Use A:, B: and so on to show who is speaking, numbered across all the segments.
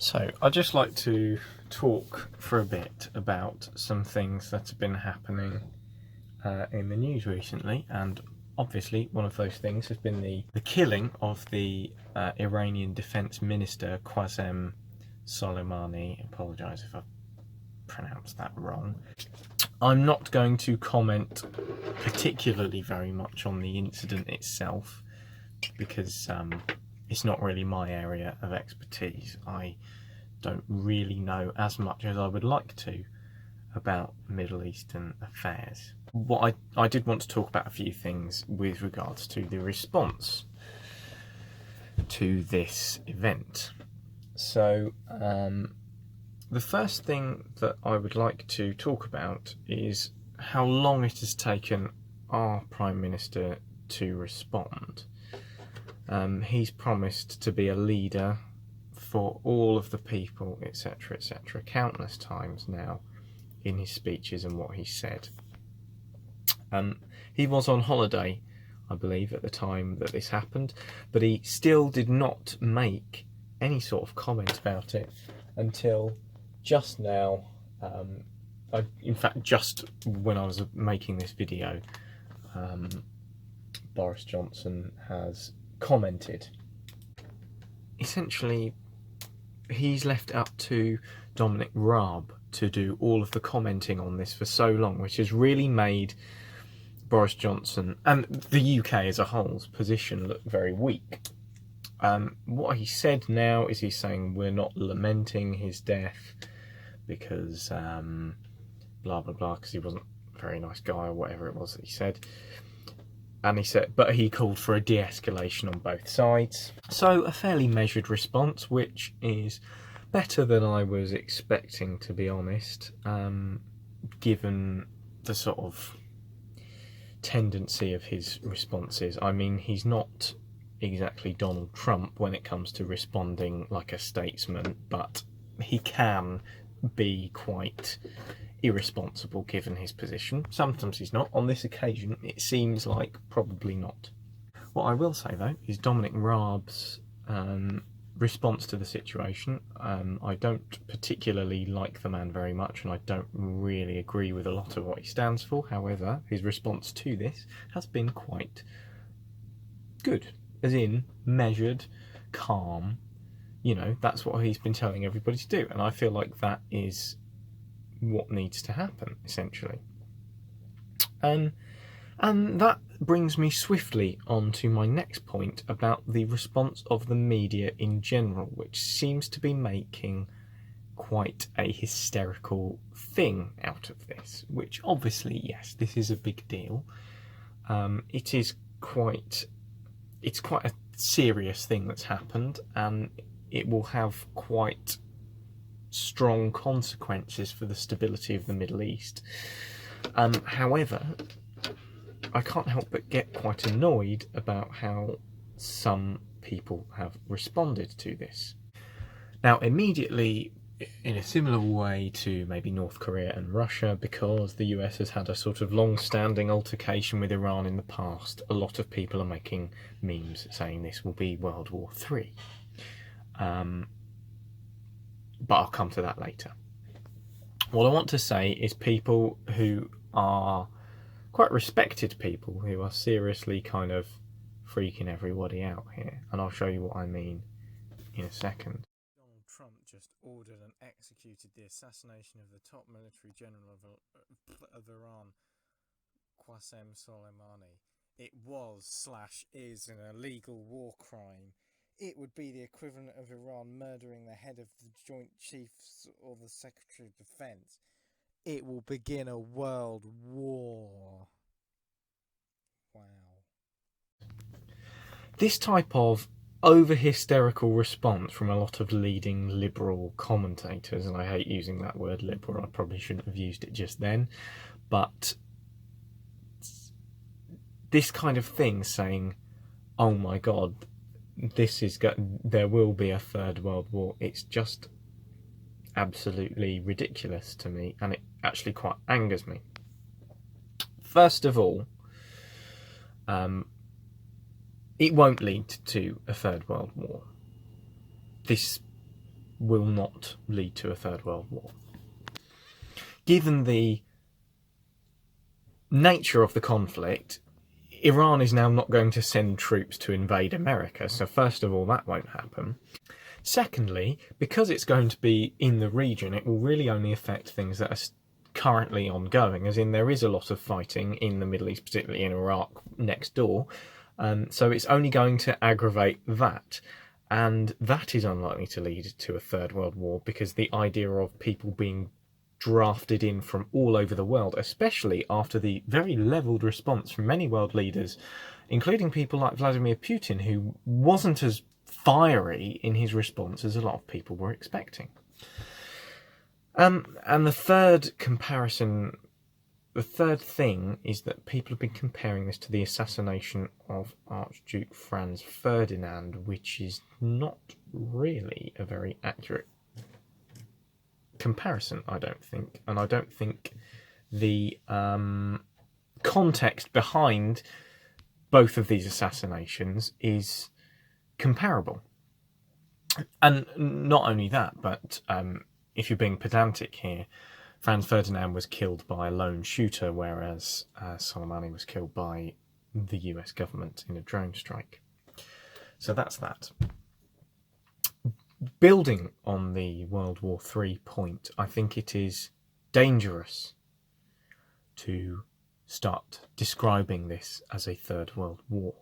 A: So, I'd just like to talk for a bit about some things that have been happening in the news recently, and obviously one of those things has been the killing of the Iranian Defence Minister Qasem Soleimani. I apologise if I pronounced that wrong. I'm not going to comment particularly very much on the incident itself because it's not really my area of expertise. I don't really know as much as I would like to about Middle Eastern affairs. What I did want to talk about a few things with regards to the response to this event. So, the first thing that I would like to talk about is how long it has taken our Prime Minister to respond. He's promised to be a leader for all of the people, etc., etc., countless times now in his speeches and what he said. He was on holiday, I believe, at the time that this happened, but he still did not make any sort of comment about it until just now. In fact, just when I was making this video, Boris Johnson has commented. Essentially, he's left up to Dominic Raab to do all of the commenting on this for so long, which has really made Boris Johnson and the UK as a whole's position look very weak. What he said now is he's saying we're not lamenting his death because blah blah blah, because he wasn't a very nice guy or whatever it was that he said. And he said, but he called for a de-escalation on both sides. So a fairly measured response, which is better than I was expecting, to be honest, given the sort of tendency of his responses. I mean, he's not exactly Donald Trump when it comes to responding like a statesman, but he can be quite irresponsible given his position. Sometimes he's not. On this occasion, it seems like probably not. What I will say, though, is Dominic Raab's response to the situation. I don't particularly like the man very much, and I don't really agree with a lot of what he stands for. However, his response to this has been quite good, as in measured, calm. You know, that's what he's been telling everybody to do, and I feel like that is what needs to happen, essentially. And that brings me swiftly on to my next point about the response of the media in general, which seems to be making quite a hysterical thing out of this, which obviously, yes, this is a big deal. It's quite a serious thing that's happened, and it will have quite strong consequences for the stability of the Middle East. However, I can't help but get quite annoyed about how some people have responded to this. Now, immediately, in a similar way to maybe North Korea and Russia, because the US has had a sort of long-standing altercation with Iran in the past, a lot of people are making memes saying this will be World War III. But I'll come to that later. What I want to say is people who are quite respected people who are seriously kind of freaking everybody out here, and I'll show you what I mean in a second. Donald Trump just ordered and executed the assassination of the top military general of Iran, Qasem Soleimani. It was/is an illegal war crime. It would be the equivalent of Iran murdering the head of the Joint Chiefs or the Secretary of Defense. It will begin a world war. Wow. This type of over-hysterical response from a lot of leading liberal commentators, and I hate using that word liberal, I probably shouldn't have used it just then, but this kind of thing saying, oh my god, there will be a third world war, it's just absolutely ridiculous to me, and it actually quite angers me. First of all, it won't lead to a third world war. This will not lead to a Third World War. Given the nature of the conflict, Iran is now not going to send troops to invade America, so first of all, that won't happen. Secondly, because it's going to be in the region, it will really only affect things that are currently ongoing, as in there is a lot of fighting in the Middle East, particularly in Iraq next door, so it's only going to aggravate that. And that is unlikely to lead to a Third World War, because the idea of people being drafted in from all over the world, especially after the very levelled response from many world leaders, including people like Vladimir Putin, who wasn't as fiery in his response as a lot of people were expecting. And the third thing is that people have been comparing this to the assassination of Archduke Franz Ferdinand, which is not really a very accurate comparison, I don't think. And I don't think the context behind both of these assassinations is comparable. And not only that, but if you're being pedantic here, Franz Ferdinand was killed by a lone shooter, whereas Soleimani was killed by the US government in a drone strike. So that's that. Building on the World War III point, I think it is dangerous to start describing this as a Third World War.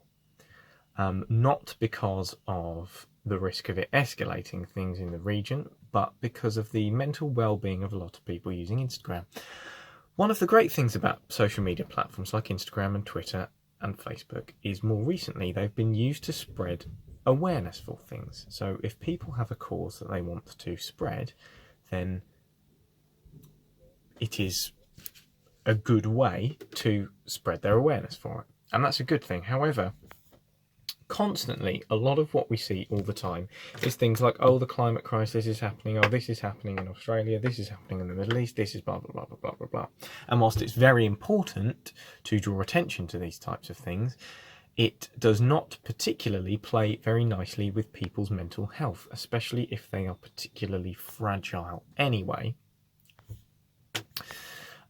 A: Not because of the risk of it escalating things in the region, but because of the mental well-being of a lot of people using Instagram. One of the great things about social media platforms like Instagram and Twitter and Facebook is more recently they've been used to spread awareness for things. So if people have a cause that they want to spread, then it is a good way to spread their awareness for it. And that's a good thing. However, constantly, a lot of what we see all the time is things like, oh, the climate crisis is happening, oh, this is happening in Australia, this is happening in the Middle East, this is blah, blah, blah, blah, blah, blah, blah. And whilst it's very important to draw attention to these types of things, it does not particularly play very nicely with people's mental health, especially if they are particularly fragile anyway.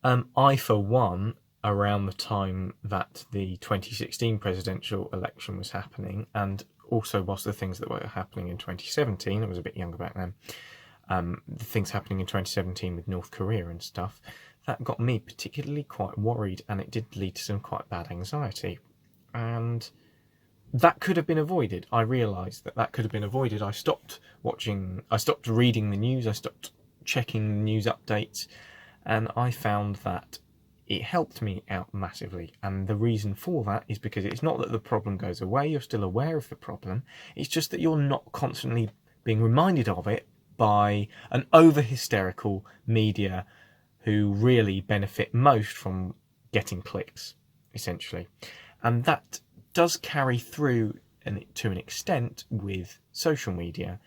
A: I, for one, around the time that the 2016 presidential election was happening, and also whilst the things that were happening in 2017, I was a bit younger back then, the things happening in 2017 with North Korea and stuff, that got me particularly quite worried, and it did lead to some quite bad anxiety. And that could have been avoided. I realised that could have been avoided. I stopped reading the news, I stopped checking news updates, and I found that it helped me out massively. And the reason for that is because it's not that the problem goes away, you're still aware of the problem, it's just that you're not constantly being reminded of it by an over-hysterical media who really benefit most from getting clicks, essentially. And that does carry through to an extent with social media.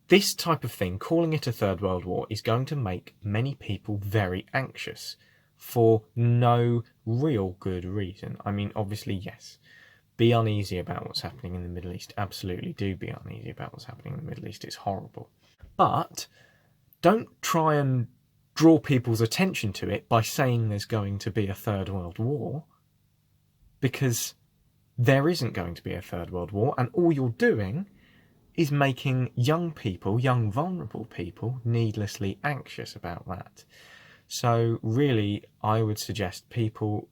A: This type of thing, calling it a Third World War, is going to make many people very anxious for no real good reason. I mean, obviously, yes, be uneasy about what's happening in the Middle East. Absolutely do be uneasy about what's happening in the Middle East. It's horrible. But don't try and draw people's attention to it by saying there's going to be a Third World War, because there isn't going to be a Third World War, and all you're doing is making young people, young vulnerable people, needlessly anxious about that. So really, I would suggest people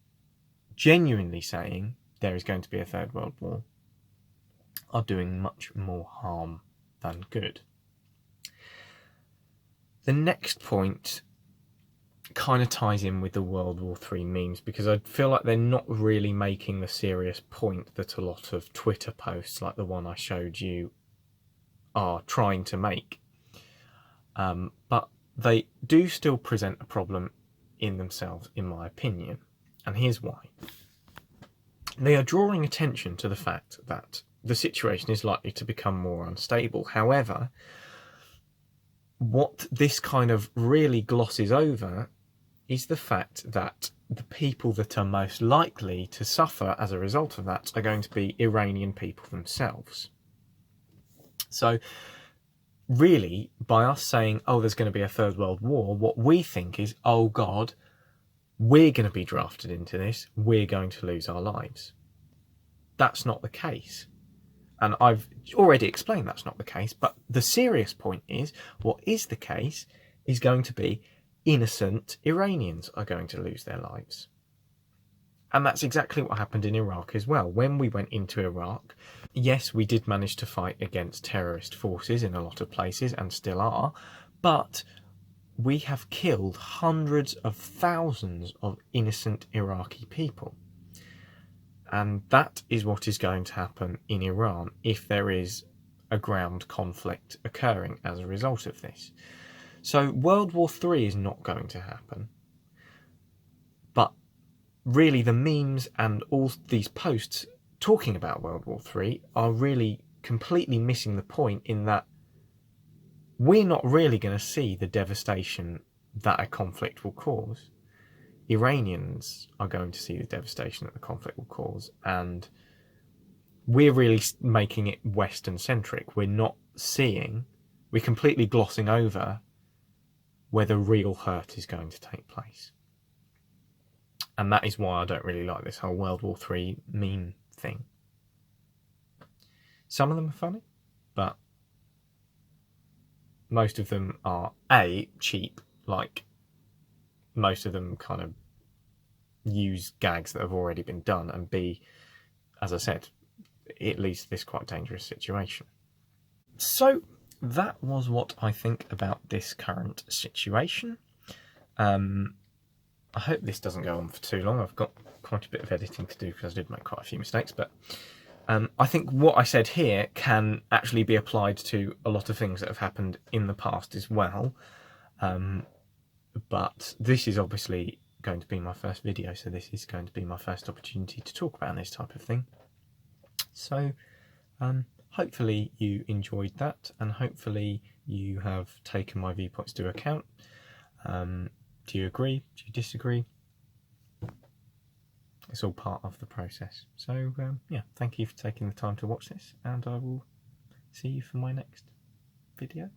A: genuinely saying there is going to be a Third World War are doing much more harm than good. The next point kind of ties in with the World War III memes, because I feel like they're not really making the serious point that a lot of Twitter posts, like the one I showed you, are trying to make. But they do still present a problem in themselves, in my opinion. And here's why. They are drawing attention to the fact that the situation is likely to become more unstable. However, what this kind of really glosses over is the fact that the people that are most likely to suffer as a result of that are going to be Iranian people themselves. So really, by us saying, oh, there's going to be a third world war, what we think is, oh God, we're going to be drafted into this, we're going to lose our lives. That's not the case. And I've already explained that's not the case, but the serious point is, what is the case is going to be innocent Iranians are going to lose their lives. And that's exactly what happened in Iraq as well. When we went into Iraq, yes, we did manage to fight against terrorist forces in a lot of places and still are, but we have killed hundreds of thousands of innocent Iraqi people. And that is what is going to happen in Iran if there is a ground conflict occurring as a result of this. So World War III is not going to happen. But really the memes and all these posts talking about World War III are really completely missing the point, in that we're not really going to see the devastation that a conflict will cause. Iranians are going to see the devastation that the conflict will cause, and we're really making it Western centric. We're completely glossing over where the real hurt is going to take place. And that is why I don't really like this whole World War III meme thing. Some of them are funny, but most of them are A, cheap, like most of them kind of use gags that have already been done, and B, as I said, it leads to this quite dangerous situation. So that was what I think about this current situation. I hope this doesn't go on for too long. I've got quite a bit of editing to do because I did make quite a few mistakes, but I think what I said here can actually be applied to a lot of things that have happened in the past as well. But this is obviously going to be my first video, so this is going to be my first opportunity to talk about this type of thing. So hopefully you enjoyed that, and hopefully you have taken my viewpoints to account. Do you agree? Do you disagree? It's all part of the process. So yeah, thank you for taking the time to watch this, and I will see you for my next video.